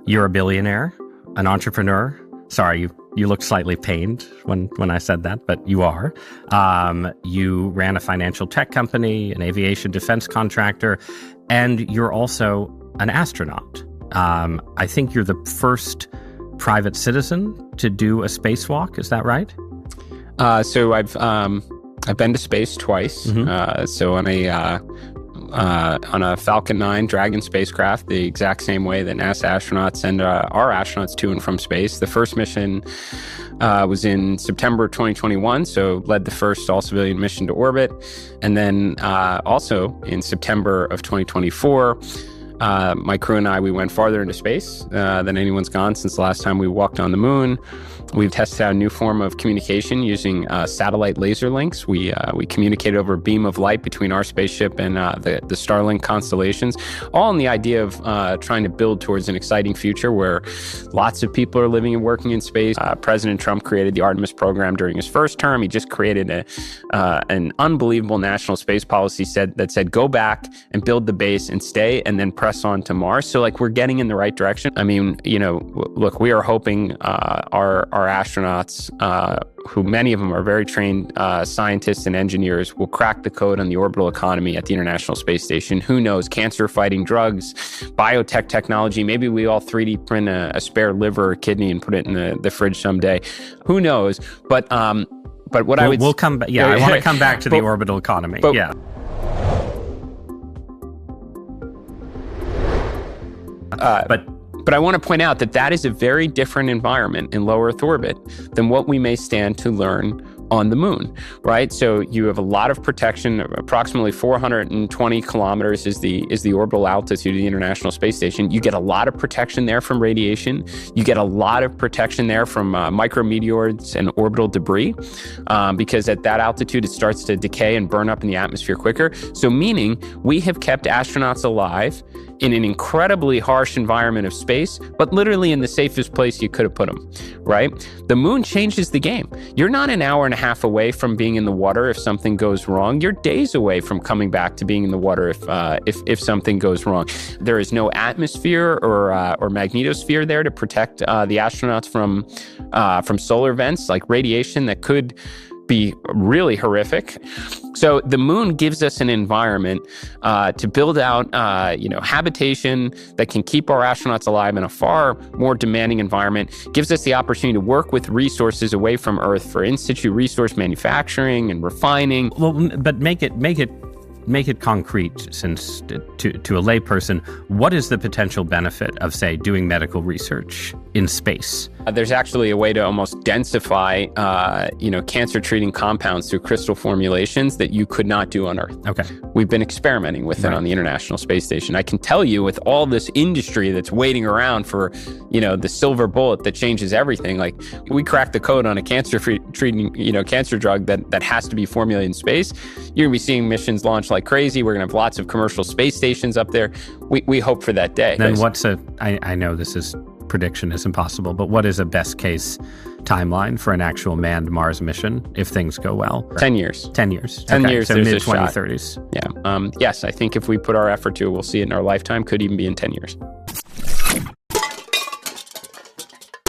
You're a billionaire, an entrepreneur. Sorry, you looked slightly pained when I said that, but you are. You ran a financial tech company, an aviation defense contractor, and you're also an astronaut. I think you're the first private citizen to do a spacewalk. Is that right? So I've been to space twice. So on a Falcon 9 Dragon spacecraft, the exact same way that NASA astronauts send our astronauts to and from space. The first mission was in September 2021, so led the first all-civilian mission to orbit. And then also in September of 2024, my crew and I, we went farther into space than anyone's gone since the last time we walked on the moon. We've tested out a new form of communication using satellite laser links. We communicate over a beam of light between our spaceship and the Starlink constellations, all in the idea of trying to build towards an exciting future where lots of people are living and working in space. President Trump created the Artemis program during his first term. He just created an unbelievable national space policy that said, go back and build the base and stay and then press on to Mars. So we're getting in the right direction. I mean, look, we are hoping our astronauts, who many of them are very trained scientists and engineers, will crack the code on the orbital economy at the International Space Station. Who knows? Cancer-fighting drugs, biotech technology. Maybe we all 3D print a spare liver or kidney and put it in the fridge someday. Who knows? But what I would... We'll come back. Yeah, I want to come back to the orbital economy. But I want to point out that is a very different environment in low Earth orbit than what we may stand to learn on the moon, right? So you have a lot of protection. Approximately 420 kilometers is the orbital altitude of the International Space Station. You get a lot of protection there from radiation. You get a lot of protection there from micrometeoroids and orbital debris, because at that altitude it starts to decay and burn up in the atmosphere quicker. So meaning we have kept astronauts alive in an incredibly harsh environment of space, but literally in the safest place you could have put them, right? The moon changes the game. You're not an hour and a half away from being in the water if something goes wrong. You're days away from coming back to being in the water if something goes wrong. There is no atmosphere or magnetosphere there to protect the astronauts from solar events like radiation that could be really horrific. So the moon gives us an environment to build out, habitation that can keep our astronauts alive in a far more demanding environment, gives us the opportunity to work with resources away from Earth for in-situ resource manufacturing and refining. Well, but make it concrete, since to a layperson, what is the potential benefit of, say, doing medical research in space? There's actually a way to almost densify, cancer-treating compounds through crystal formulations that you could not do on Earth. Okay. We've been experimenting with it on the International Space Station. I can tell you, with all this industry that's waiting around for, the silver bullet that changes everything, like we cracked the code on a cancer-treating, cancer drug that has to be formulated in space. You're going to be seeing missions launch like crazy. We're going to have lots of commercial space stations up there. We hope for that day. Then I know prediction is impossible, but what is a best case timeline for an actual manned Mars mission if things go well? 10 years. 10 years. 10 okay. years. So there's mid-2030s. Yeah. Yes, I think if we put our effort to it, we'll see it in our lifetime. Could even be in 10 years.